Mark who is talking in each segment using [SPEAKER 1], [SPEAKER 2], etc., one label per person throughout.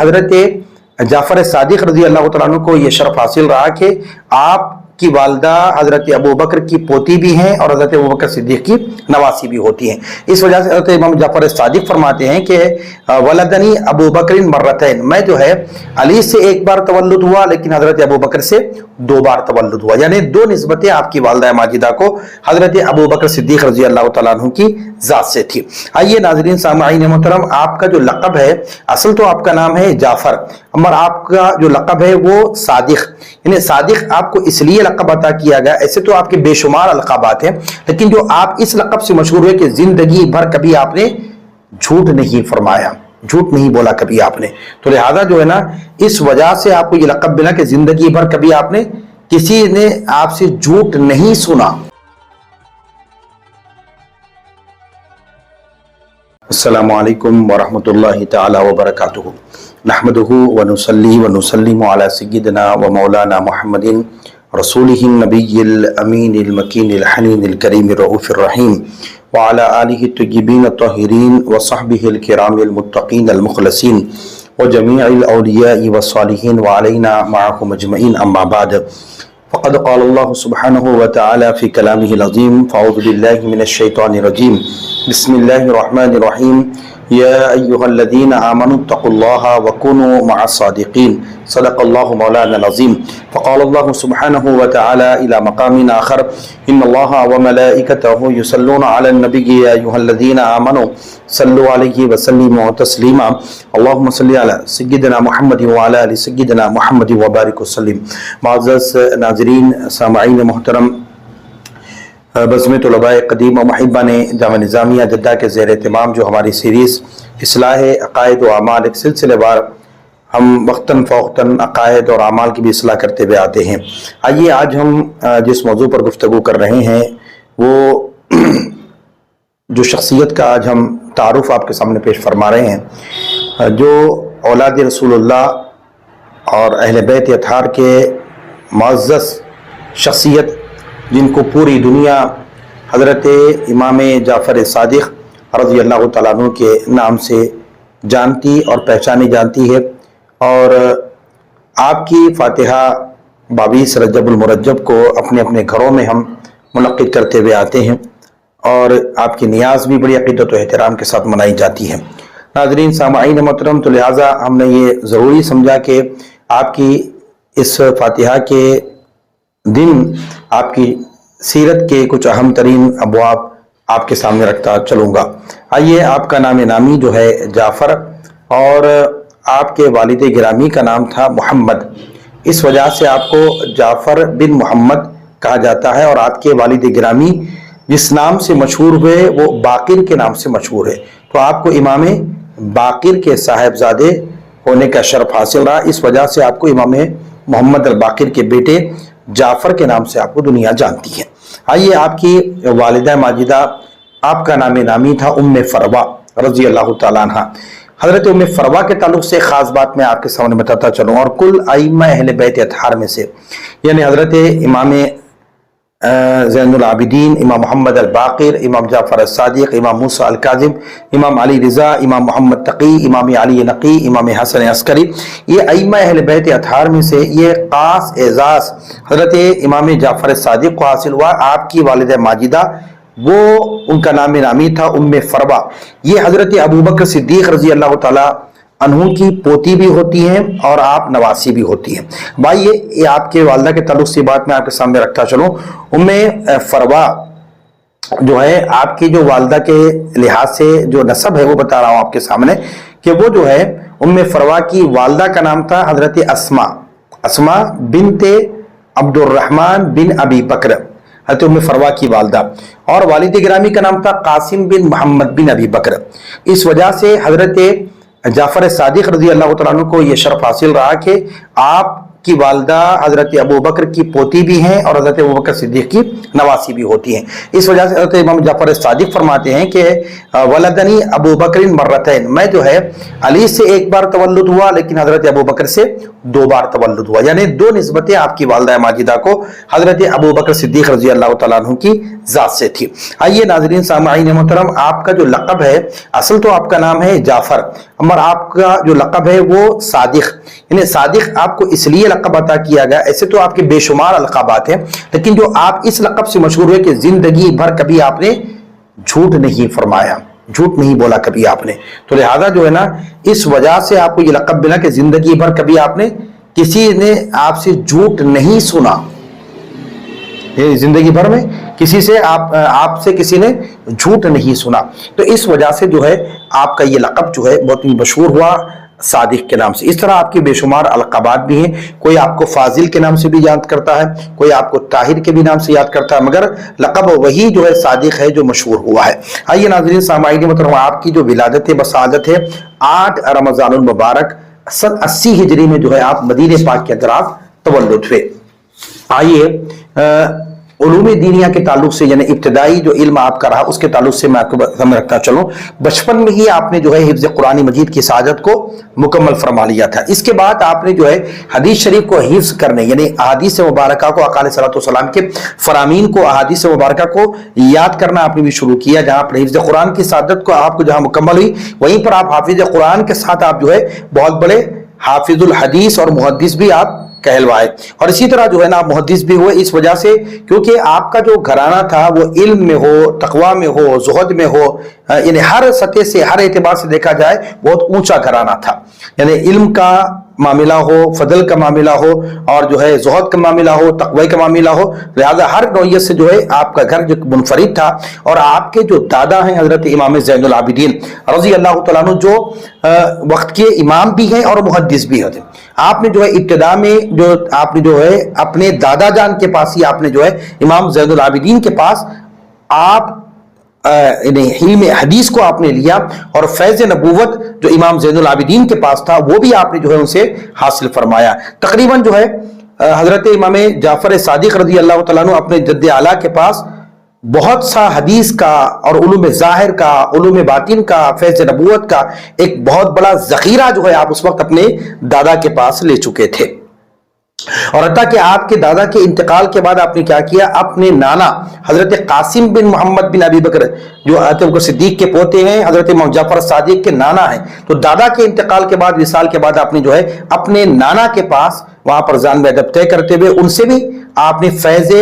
[SPEAKER 1] حضرت جعفر صادق رضی اللہ تعالیٰ عنہ کو یہ شرف حاصل رہا کہ آپ کی والدہ حضرت ابو بکر کی پوتی بھی ہیں اور حضرت ابو بکر صدیق کی نواسی بھی ہوتی ہیں۔ اس وجہ سے حضرت امام جعفر صادق فرماتے ہیں کہ ولدنی ابو بکر مرتین، میں جو ہے علی سے ایک بار تولد ہوا لیکن حضرت ابو بکر سے 2 بار تولد ہوا، یعنی 2 نسبتیں آپ کی والدہ ماجدہ کو حضرت ابو بکر صدیق رضی اللہ تعالیٰ عنہ کی ذات سے تھی۔ آئیے ناظرین سامعین محترم، آپ کا جو لقب ہے، اصل تو آپ کا نام ہے جعفر، مگر آپ کا جو لقب ہے وہ صادق، یعنی صادق آپ کو اس لیے لقب عطا کیا گیا، ایسے تو آپ کے بے شمار القابات ہیں، لیکن جو آپ اس لقب سے مشہور ہوئے کہ زندگی بھر کبھی آپ نے جھوٹ نہیں فرمایا، جھوٹ نہیں بولا کبھی آپ نے، تو لہذا جو ہے نا اس وجہ سے آپ کو یہ لقب ملا کہ زندگی بھر کبھی آپ نے کسی نے آپ سے جھوٹ نہیں سنا۔ السلام علیکم ورحمۃ اللہ تعالی وبرکاتہ، نحمدہ ونصلی ونسلم علی سیدنا و مولانا محمد رسولہ النبی الامین المکین الحنین الکریم الرؤوف الرحیم وعلی آلہ الطیبین الطاہرین وصحبہ الکرام المتقین المخلصین وجمیع الاولیاء والصالحین وعلینا معهم اجمعین، اما بعد فقد قال اللہ سبحانہ وتعالی فی کلامہ العظیم، فاعوذ باللہ من الشیطان الرجیم، بسم اللہ الرحمن الرحیم، یا ایہا الذین آمنوا اتقوا اللہ وکونوا مع الصادقین، صدق اللہ مولانا العظیم۔ فقال اللہ سبحانہ وتعالی الی مقام آخر، ان اللہ وملائکتہ یصلون علی النبی یا ایہا الذین آمنوا صلوا علیہ وسلموا تسلیما، اللہم صلی علی سیدنا محمد وعلی آل سیدنا محمد وبارک وسلم۔ معزز ناظرین سامعین محترم، بزم طلباء قدیم و محبان جامعہ نظامیہ جدہ کے زیر اہتمام جو ہماری سیریز اصلاح عقائد و اعمال، ایک سلسلے وار ہم وقتاً فوقتاً عقائد اور اعمال کی بھی اصلاح کرتے ہوئے آتے ہیں۔ آئیے آج ہم جس موضوع پر گفتگو کر رہے ہیں وہ جو شخصیت کا آج ہم تعارف آپ کے سامنے پیش فرما رہے ہیں، جو اولاد رسول اللہ اور اہل بیت اطہار کے معزز شخصیت جن کو پوری دنیا حضرت امام جعفر صادق رضی اللہ تعالیٰ عنہ کے نام سے جانتی اور پہچانی جانتی ہے، اور آپ کی فاتحہ 22 رجب المرجب کو اپنے اپنے گھروں میں ہم منعقد کرتے ہوئے آتے ہیں، اور آپ کی نیاز بھی بڑی عقیدت و احترام کے ساتھ منائی جاتی ہے۔ ناظرین سامعین محترم، تو لہٰذا ہم نے یہ ضروری سمجھا کہ آپ کی اس فاتحہ کے دن آپ کی سیرت کے کچھ اہم ترین ابواب آپ کے سامنے رکھتا چلوں گا۔ آئیے، آپ کا نام نامی جو ہے جعفر، اور آپ کے والد گرامی کا نام تھا محمد، اس وجہ سے آپ کو جعفر بن محمد کہا جاتا ہے، اور آپ کے والد گرامی جس نام سے مشہور ہوئے وہ باقر کے نام سے مشہور ہے، تو آپ کو امام باقر کے صاحبزادے ہونے کا شرف حاصل رہا، اس وجہ سے آپ کو امام محمد الباقر کے بیٹے جعفر کے نام سے آپ کو دنیا جانتی ہے۔ آئیے، آپ کی والدہ ماجدہ، آپ کا نام نامی تھا ام فروا رضی اللہ تعالیٰ عنہ۔ حضرت ام فروا کے تعلق سے خاص بات میں آپ کے سامنے بتاتا چلوں، اور کل ائمہ اہل بیت اطہار میں سے، یعنی حضرت امام زین العابدین، امام محمد الباقر، امام جعفر الصادق، امام موسیٰ الکاظم، امام علی رضا، امام محمد تقی، امام علی نقی، امام حسن عسکری، یہ ائمہ اہل بیت اطہار میں سے یہ خاص اعزاز حضرت امام جعفر الصادق کو حاصل ہوا۔ آپ کی والدہ ماجدہ، وہ ان کا نام نامی تھا ام فروا، یہ حضرت ابو بکر صدیق رضی اللہ تعالیٰ عنہ کی پوتی بھی ہوتی ہیں اور آپ نواسی بھی ہوتی ہیں۔ بھائی، یہ آپ کے والدہ کے تعلق سے بات میں آپ کے سامنے رکھتا چلوں۔ ام فروا جو ہے آپ کی جو والدہ کے لحاظ سے جو نسب ہے وہ بتا رہا ہوں آپ کے سامنے، کہ وہ جو ہے ام فروا کی والدہ کا نام تھا حضرت اسما بنت عبد الرحمن بن ابی بکر، حضرت ام فروا کی والدہ، اور والد گرامی کا نام تھا قاسم بن محمد بن ابی بکر۔ اس وجہ سے حضرت جعفر صادق رضی اللہ تعالیٰ عنہ کو یہ شرف حاصل رہا کہ آپ کی والدہ حضرت ابو بکر کی پوتی بھی ہیں اور حضرت ابو بکر صدیق کی نواسی بھی ہوتی ہیں۔ اس وجہ سے حضرت امام جعفر صادق فرماتے ہیں کہ ولدنی ابو بکر مرتین، میں جو ہے علی سے ایک بار تولد ہوا لیکن حضرت ابو بکر سے 2 بار تولد ہوا، یعنی 2 نسبتیں آپ کی والدہ ماجدہ کو حضرت ابو بکر صدیق رضی اللہ تعالیٰ عنہ کی ذات سے تھی۔ آئیے ناظرین سامعین محترم، آپ کا جو لقب ہے، اصل تو آپ کا نام ہے جعفر، مگر آپ کا جو لقب ہے وہ صادق، یعنی صادق آپ کو اس لیے لقب عطا کیا گیا، ایسے تو آپ کے بے شمار القابات ہیں، لیکن جو آپ اس لقب سے مشہور ہوئے کہ زندگی بھر کبھی آپ نے جھوٹ نہیں فرمایا، جھوٹ نہیں بولا کبھی آپ نے، تو لہذا جو ہے نا اس وجہ سے آپ کو یہ لقب ملا کہ زندگی بھر کبھی آپ نے کسی نے آپ سے جھوٹ نہیں سنا، زندگی بھر میں کسی سے آپ سے کسی نے جھوٹ نہیں سنا، تو اس وجہ سے جو ہے آپ کا یہ لقب جو ہے بہت ہی مشہور ہوا صادق کے نام سے۔ اس طرح آپ کے بے شمار القابات بھی ہیں، کوئی آپ کو فاضل کے نام سے بھی یاد کرتا ہے، کوئی آپ کو طاہر کے بھی نام سے یاد کرتا ہے، مگر لقب وہی جو ہے صادق ہے جو مشہور ہوا ہے۔ آئیے ناظرین سامعین محترم، آپ کی جو ولادت بسعادت ہے 8 رمضان المبارک سن 80 ہجری میں جو ہے آپ مدینہ پاک کے اندر آپ تولد ہوئے۔ آئیے علوم دینیہ کے تعلق سے، یعنی ابتدائی جو علم آپ کا رہا اس کے تعلق سے میں آپ کو سمجھ رکھتا چلوں، بچپن میں ہی آپ نے جو ہے حفظ قرآن مجید کی سعادت کو مکمل فرما لیا تھا۔ اس کے بعد آپ نے جو ہے حدیث شریف کو حفظ کرنے، یعنی احادیث مبارکہ کو، آقا علیہ الصلوۃ والسلام کے فرامین کو، احادیث مبارکہ کو یاد کرنا آپ نے بھی شروع کیا۔ جہاں پر حفظ قرآن کی سعادت کو آپ کو جہاں مکمل ہوئی، وہیں پر آپ حافظ قرآن کے ساتھ آپ جو ہے بہت بڑے حافظ الحدیث اور محدث بھی آپ کہلوائے، اور اسی طرح جو ہے نا محدث بھی ہوئے اس وجہ سے کیونکہ آپ کا جو گھرانہ تھا وہ علم میں ہو، تقوی میں ہو، زہد میں ہو، یعنی ہر سطح سے، ہر اعتبار سے دیکھا جائے بہت اونچا گھرانہ تھا، یعنی علم کا معاملہ ہو، فضل کا معاملہ ہو، اور جو ہے زہد کا معاملہ ہو، تقوی کا معاملہ ہو، لہذا ہر نوعیت سے جو ہے آپ کا گھر جو منفرد تھا۔ اور آپ کے جو دادا ہیں حضرت امام زین العابدین رضی اللہ تعالیٰ عنہ، جو وقت کے امام بھی ہیں اور محدث بھی ہوتے، آپ نے جو ہے ابتدا میں جو آپ نے جو ہے اپنے دادا جان کے پاس ہی آپ نے جو ہے امام زین العابدین کے پاس آپ علم حدیث کو آپ نے لیا، اور فیض نبوت جو امام زین العابدین کے پاس تھا وہ بھی آپ نے جو ہے ان سے حاصل فرمایا۔ تقریباً جو ہے حضرت امام جعفر صادق رضی اللہ تعالیٰ عنہ اپنے جد اعلیٰ کے پاس بہت سا حدیث کا اور علوم ظاہر کا، علوم باطن کا، فیض نبوت کا ایک بہت بڑا ذخیرہ جو ہے آپ اس وقت اپنے دادا کے پاس لے چکے تھے۔ اور حتیٰ کہ آپ کے دادا کے انتقال کے بعد آپ نے کیا کیا، اپنے نانا حضرت قاسم بن محمد بن ابی بکر جو حضرت ابوبکر صدیق کے پوتے ہیں، حضرت امام جعفر صادق کے نانا ہیں، تو دادا کے انتقال کے بعد، وصال کے بعد آپ نے جو ہے اپنے نانا کے پاس وہاں پر جان میں ادب طے کرتے ہوئے ان سے بھی آپ نے فیض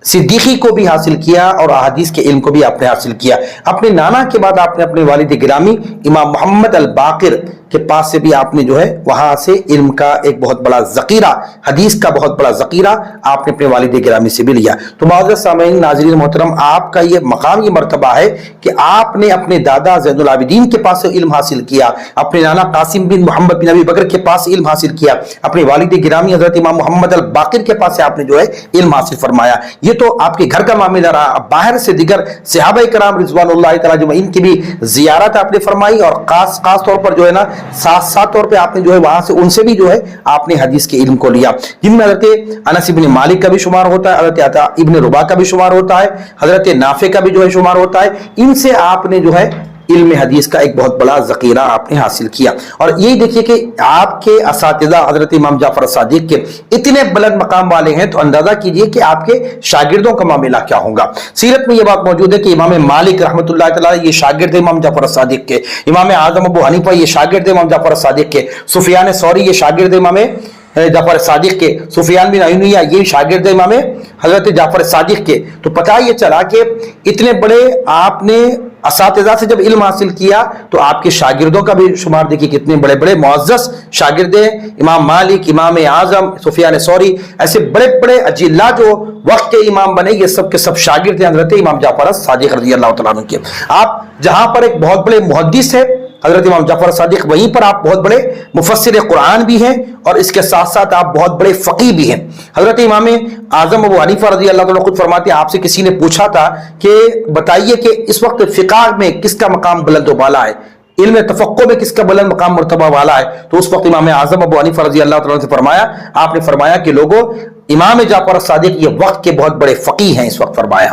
[SPEAKER 1] صدیقی کو بھی حاصل کیا اور احادیث کے علم کو بھی آپ نے حاصل کیا۔ اپنے نانا کے بعد آپ نے اپنے والد گرامی امام محمد الباقر کے پاس سے بھی آپ نے جو ہے وہاں سے علم کا ایک بہت بڑا ذخیرہ، حدیث کا بہت بڑا ذخیرہ آپ نے اپنے والد گرامی سے بھی لیا۔ تو معزز سامعین ناظرین محترم، آپ کا یہ مقام، یہ مرتبہ ہے کہ آپ نے اپنے دادا زین العابدین کے پاس سے علم حاصل کیا، اپنے نانا قاسم بن محمد بن ابی بکر کے پاس علم حاصل کیا، اپنے والد گرامی حضرت امام محمد الباقر کے پاس سے آپ نے جو ہے علم حاصل فرمایا۔ یہ تو آپ کے گھر کا معاملہ رہا۔ اب باہر سے دیگر صحابہ کرام رضوان اللہ تعالیٰ اجمعین کی بھی زیارت آپ نے فرمائی، اور خاص طور پر جو ہے نا ساتھ طور پہ آپ نے جو ہے وہاں سے ان سے بھی جو ہے آپ نے حدیث کے علم کو لیا، جن میں حضرت انس بن مالک کا بھی شمار ہوتا ہے، حضرت عطا ابن رباح کا بھی شمار ہوتا ہے، حضرت نافع کا بھی جو ہے شمار ہوتا ہے۔ ان سے آپ نے جو ہے علم حدیث کا ایک بہت بڑا ذخیرہ آپ نے حاصل کیا۔ اور یہی دیکھیے کہ آپ کے اساتذہ حضرت امام جعفر صادق کے اتنے بلند مقام والے ہیں، تو اندازہ کیجئے کہ آپ کے شاگردوں کا معاملہ کیا ہوگا۔ سیرت میں یہ بات موجود ہے کہ امام مالک رحمۃ اللہ تعالیٰ یہ شاگرد امام جعفر صادق کے، امام اعظم ابو حنیفہ یہ شاگرد امام جعفر صادق کے، سفیان ثوری یہ شاگرد امام جعفر صادق کے، سفیان بن عیینہ یہ شاگرد امام حضرت جعفر صادق کے۔ تو پتہ یہ چلا کہ اتنے بڑے آپ نے اساتذہ سے جب علم حاصل کیا تو آپ کے شاگردوں کا بھی شمار دیکھیے کتنے بڑے بڑے معزز شاگرد ہیں، امام مالک، امام اعظم، سفیان ثوری، ایسے بڑے بڑے اجلاء جو وقت کے امام بنے، یہ سب کے سب شاگرد ہیں حضرت امام جعفر صادق رضی اللہ تعالیٰ عنہ کے۔ آپ جہاں پر ایک بہت بڑے محدث ہے حضرت امام جعفر صادق، وہیں پر آپ بہت بڑے مفسر قرآن بھی ہیں، اور اس کے ساتھ ساتھ آپ بہت بڑے فقیہ بھی ہیں۔ حضرت امام اعظم ابو حنیفہ رضی اللہ تعالیٰ خود فرماتے ہیں، آپ سے کسی نے پوچھا تھا کہ بتائیے کہ اس وقت فقہ میں کس کا مقام بلند و بالا ہے، علم تفقہ میں کس کا بلند مقام مرتبہ والا ہے، تو اس وقت امام اعظم ابو حنیفہ رضی اللہ تعالیٰ سے فرمایا، آپ نے فرمایا کہ لوگوں، امام جعفر صادق یہ وقت کے بہت بڑے فقیہ ہیں اس وقت، فرمایا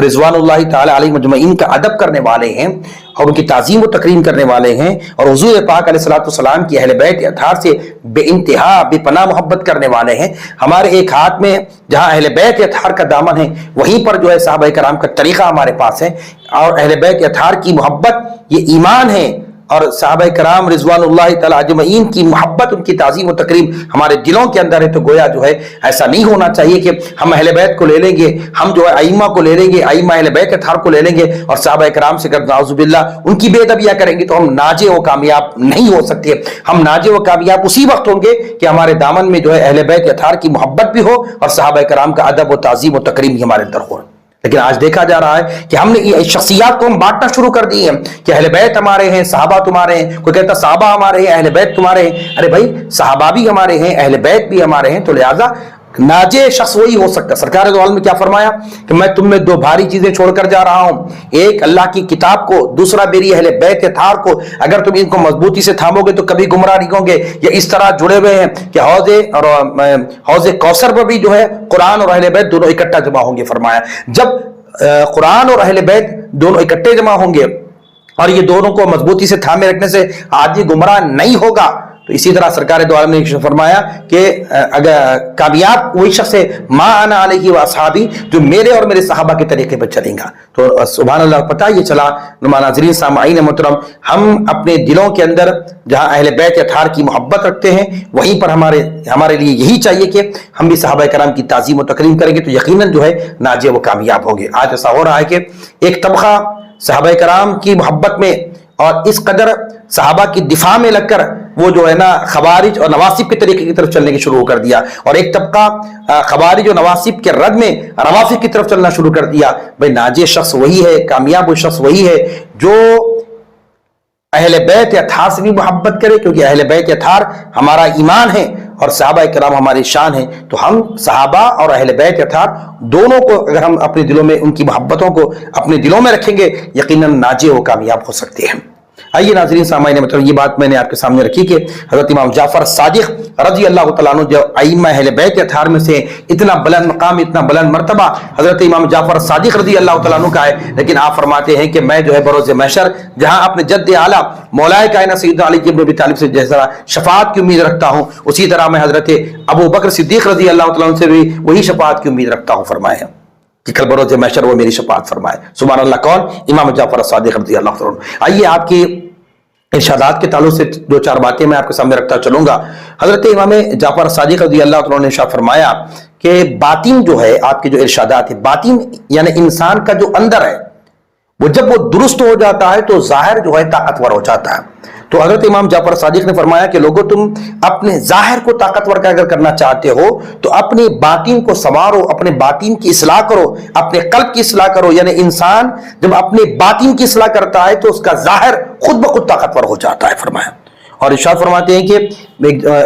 [SPEAKER 1] رضوانullah تعالی علیہ مجمعین کا ادب کرنے والے ہیں اور ان کی تعظیم و تکریم کرنے والے ہیں، اور حضور پاک علیہ الصلوۃ والسلام کی اہل بیت اطہار سے بے انتہا بے پناہ محبت کرنے والے ہیں۔ ہمارے ایک ہاتھ میں جہاں اہل بیت اطہار کا دامن ہے، وہیں پر جو ہے صحابہ کرام کا طریقہ ہمارے پاس ہے، اور اہل بیت اطہار کی محبت یہ ایمان ہے، اور صحابہ کرام رضوان اللہ تعالی اجمعین کی محبت، ان کی تعظیم و تکریم ہمارے دلوں کے اندر ہے۔ تو گویا جو ہے ایسا نہیں ہونا چاہیے کہ ہم اہل بیت کو لے لیں گے، ہم جو ہے ائمہ کو لے لیں گے، ائمہ اہل بیت اطہار کو لے لیں گے، اور صحابہ کرام سے اگر نعوذ باللہ ان کی بے ادبیاں کریں گے تو ہم ناجے و کامیاب نہیں ہو سکتے۔ ہم ناجے و کامیاب اسی وقت ہوں گے کہ ہمارے دامن میں جو ہے اہل بیت اطہار کی محبت بھی ہو اور صحابہ کرام کا ادب و تعظیم و تکریم بھی ہمارے اندر ہو۔ لیکن آج دیکھا جا رہا ہے کہ ہم نے یہ شخصیات کو ہم بانٹنا شروع کر دی ہیں کہ اہل بیت ہمارے ہیں، صحابہ تمہارے ہیں، کوئی کہتا صحابہ ہمارے ہیں، اہل بیت تمہارے ہیں۔ ارے بھائی، صحابہ بھی ہمارے ہیں، اہل بیت بھی ہمارے ہیں، تو لہٰذا ناجے شخص وہی ہو سکتا ہے۔ سرکار دو عالم نے کیا فرمایا کہ میں تم میں دو بھاری چیزیں چھوڑ کر جا رہا ہوں، ایک اللہ کی کتاب کو، دوسرا میری اہل بیت اطہار کو۔ اگر تم ان کو مضبوطی سے تھامو گے تو کبھی گمراہ نہیں ہوں گے۔ یہ اس طرح جڑے ہوئے ہیں کہ حوض کوثر پر بھی جو ہے قرآن اور اہل بیت دونوں اکٹھا جمع ہوں گے۔ فرمایا جب قرآن اور اہل بیت دونوں اکٹھے جمع ہوں گے اور یہ دونوں کو مضبوطی سے تھامے رکھنے سے آدمی گمراہ نہیں ہوگا، تو اسی طرح سرکار دو عالم نے فرمایا کہ اگر کامیاب وہی شخص ہے ما انا علیہ واصحابی، جو میرے اور میرے صحابہ کے طریقے پر چلیں گا۔ تو سبحان اللہ، پتہ یہ چلا ناظرین سامعین محترم، ہم اپنے دلوں کے اندر جہاں اہل بیت اطہار کی محبت رکھتے ہیں وہیں پر ہمارے لیے یہی چاہیے کہ ہم بھی صحابہ کرام کی تعظیم و تکریم کریں گے تو یقیناً جو ہے ناجے و کامیاب ہوں گے۔ آج ایسا ہو رہا ہے کہ ایک طبقہ صحابہ کرام کی محبت میں اور اس قدر صحابہ کی دفاع میں لگ کر وہ جو ہے نا خوارج اور نواسب کے طریقے کی طرف چلنے کی شروع کر دیا، اور ایک طبقہ خوارج اور نواسب کے رد میں روافض کی طرف چلنا شروع کر دیا۔ بھائی ناجے شخص وہی ہے، کامیاب وہ شخص وہی ہے جو اہل بیت اطہار سے بھی محبت کرے، کیونکہ اہل بیت اطہار ہمارا ایمان ہے اور صحابہ کرام ہماری شان ہے۔ تو ہم صحابہ اور اہل بیت اطہار دونوں کو اگر ہم اپنے دلوں میں ان کی محبتوں کو اپنے دلوں میں رکھیں گے یقیناً ناجے و کامیاب ہو سکتے ہیں۔ آئیے ناظرین سامعین مطلب یہ بات میں نے آپ کے سامنے رکھی کہ حضرت امام جعفر صادق رضی اللہ تعالیٰ عنہ جو ائمہ اہل بیت اطہار میں سے اتنا بلند مقام، اتنا بلند مرتبہ حضرت امام جعفر صادق رضی اللہ تعالیٰ عنہ کا ہے، لیکن آپ فرماتے ہیں کہ میں جو ہے بروز محشر جہاں اپنے جد اعلیٰ مولا کائنات سیدنا علی بن ابی طالب سے جیسا شفاعت کی امید رکھتا ہوں، اسی طرح میں حضرت ابو بکر صدیق رضی اللہ تعالیٰ عنہ سے بھی وہی شفاعت کی امید رکھتا ہوں۔ فرمایا کہ کل بروز محشر وہ میری شفاعت فرمائے۔ سبحان اللہ، کون؟ امام جعفر صادق رضی اللہ تعالیٰ عنہ۔ آئیے آپ کی ارشادات کے تعلق سے دو چار باتیں میں آپ کے سامنے رکھتا چلوں گا۔ حضرت امام جعفر صادق رضی اللہ عنہ نے ارشاد فرمایا کہ باطن جو ہے، آپ کے جو ارشادات ہے، باطن یعنی انسان کا جو اندر ہے وہ جب وہ درست ہو جاتا ہے تو ظاہر جو ہے طاقتور ہو جاتا ہے۔ تو حضرت امام جعفر صادق نے فرمایا کہ لوگوں تم اپنے ظاہر کو طاقتور کا اگر کرنا چاہتے ہو تو اپنے باطن کو سنوارو، اپنے باطن کی اصلاح کرو، اپنے قلب کی اصلاح کرو۔ یعنی انسان جب اپنے باطن کی اصلاح کرتا ہے تو اس کا ظاہر خود بخود طاقتور ہو جاتا ہے۔ فرمایا اور ارشاد فرماتے ہیں کہ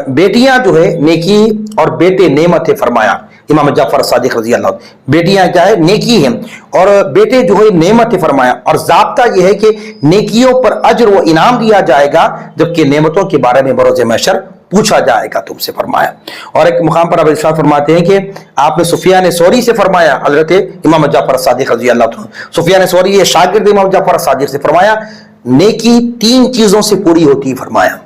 [SPEAKER 1] بیٹیاں جو ہے نیکی اور بیٹے نعمت ہے۔ فرمایا امام جعفر صادق رضی اللہ عنہ، بیٹیاں کیا ہے؟ نیکی ہیں، اور بیٹے جو ہے نعمت ہے۔ فرمایا اور ضابطہ یہ ہے کہ نیکیوں پر اجر و انعام دیا جائے گا جبکہ نعمتوں کے بارے میں بروز محشر پوچھا جائے گا تم سے۔ فرمایا اور ایک مقام پر اب ارشاد فرماتے ہیں کہ آپ نے سفیان ثوری سے فرمایا، حضرت امام جعفر صادق رضی اللہ عنہ، سفیان ثوری یہ شاگرد امام جعفر صادق سے، فرمایا نیکی تین چیزوں سے پوری ہوتی ہے۔ فرمایا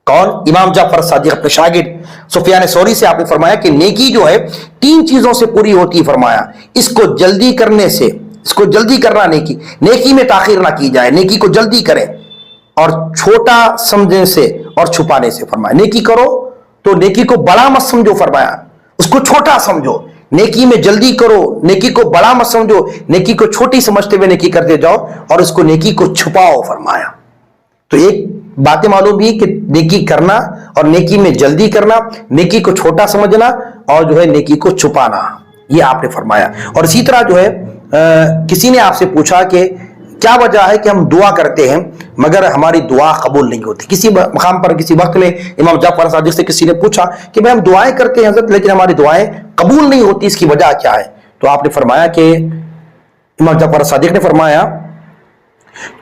[SPEAKER 1] کون؟ امام جعفر صادق اپنے شاگرد سفیان ثوری سے آپ نے فرمایا کہ نیکی جو ہے تین چیزوں سے پوری ہوتی ہے۔ فرمایا اس کو جلدی کرنے سے، اس کو جلدی کرنا، نیکی میں تاخیر نہ کی جائے، نیکی کو جلدی کریں، اور چھوٹا سمجھنے سے اور چھپانے سے۔ فرمایا نیکی کرو تو نیکی کو بڑا مت سمجھو، فرمایا اس کو چھوٹا سمجھو، نیکی میں جلدی کرو، نیکی کو بڑا مت سمجھو، نیکی کو چھوٹی سمجھتے ہوئے نیکی کرتے جاؤ، اور اس کو نیکی کو چھپاؤ۔ فرمایا تو ایک باتیں معلوم بھی کہ نیکی کرنا اور نیکی میں جلدی کرنا، نیکی کو چھوٹا سمجھنا اور جو ہے نیکی کو چھپانا، یہ آپ نے فرمایا۔ اور اسی طرح جو ہے کسی نے آپ سے پوچھا کہ کیا وجہ ہے کہ ہم دعا کرتے ہیں مگر ہماری دعا قبول نہیں ہوتی؟ کسی مقام پر کسی وقت میں امام جعفر صادق سے کسی نے پوچھا کہ بھائی ہم دعائیں کرتے ہیں حضرت لیکن ہماری دعائیں قبول نہیں ہوتی، اس کی وجہ کیا ہے؟ تو آپ نے فرمایا کہ امام جعفر صادق نے فرمایا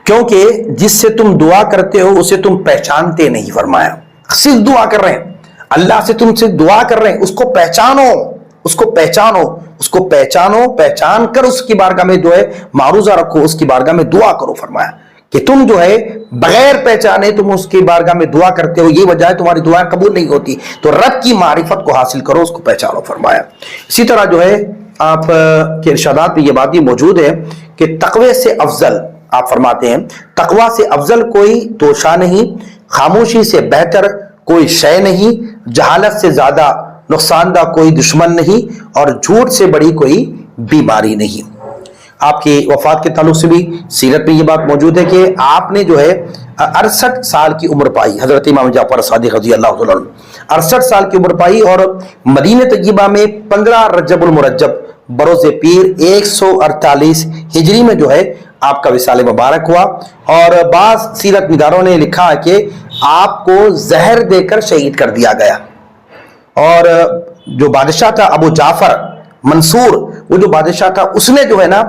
[SPEAKER 1] کیونکہ جس سے تم دعا کرتے ہو اسے تم پہچانتے نہیں۔ فرمایا صرف دعا کر رہے ہیں، اللہ سے تم سے دعا کر رہے ہیں، اس کو پہچانو، اس کو پہچانو، اس کو پہچانو, پہچان کر اس کی بارگاہ میں جو ہے معروضہ رکھو, اس کی بارگاہ میں دعا کرو. فرمایا کہ تم جو ہے بغیر پہچانے تم اس کی بارگاہ میں دعا کرتے ہو, یہ وجہ ہے تمہاری دعائیں قبول نہیں ہوتی, تو رب کی معرفت کو حاصل کرو, اس کو پہچانو. فرمایا اسی طرح جو ہے آپ کے ارشادات میں یہ بات بھی موجود ہے کہ تقوی سے افضل, آپ فرماتے ہیں تقوی سے افضل کوئی توشہ نہیں, خاموشی سے بہتر کوئی شے نہیں, جہالت سے زیادہ نقصان دہ کوئی دشمن نہیں, اور جھوٹ سے بڑی کوئی بیماری نہیں. آپ کی وفات کے تعلق سے بھی سیرت میں یہ بات موجود ہے کہ آپ نے جو ہے 68 سال کی عمر پائی, حضرت امام جعفر صادق رضی اللہ تعالیٰ عنہ 68 سال کی عمر پائی, اور مدینہ طیبہ میں 15 رجب المرجب بروز پیر 148 ہجری میں جو ہے آپ کا وصال مبارک ہوا. اور بعض سیرت نگاروں نے لکھا کہ آپ کو زہر دے کر شہید کر دیا گیا, اور جو بادشاہ تھا ابو جعفر منصور, وہ جو بادشاہ تھا اس نے جو ہے نا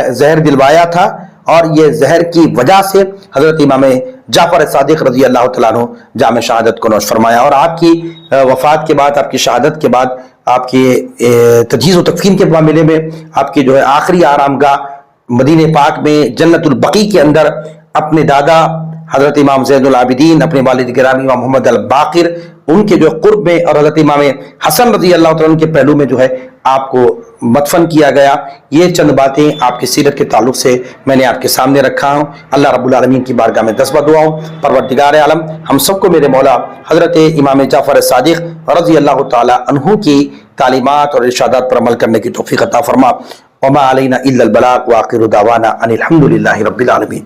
[SPEAKER 1] زہر دلوایا تھا, اور یہ زہر کی وجہ سے حضرت امام جعفر صادق رضی اللہ تعالیٰ عنہ جام شہادت کو نوش فرمایا. اور آپ کی وفات کے بعد, آپ کی شہادت کے بعد, آپ کی تجہیز و تکفین کے معاملے میں آپ کی جو ہے آخری آرام گاہ مدینہ پاک میں جنت البقیع کے اندر اپنے دادا حضرت امام زین العابدین, اپنے والد گرامی امام محمد الباقر, ان کے جو قرب میں, اور حضرت امام حسن رضی اللہ تعالیٰ عنہ کے پہلو میں جو ہے آپ کو مدفن کیا گیا. یہ چند باتیں آپ کی سیرت کے تعلق سے میں نے آپ کے سامنے رکھا ہوں. اللہ رب العالمین کی بارگاہ میں 10 دعاؤں, پروردگار عالم ہم سب کو میرے مولا حضرت امام جعفر صادق رضی اللہ تعالی عنہ کی تعلیمات اور ارشادات پر عمل کرنے کی توفیق عطا فرما. وما علینا الا البلاغ, وآخر دعوانا ان الحمد للہ رب العالمین.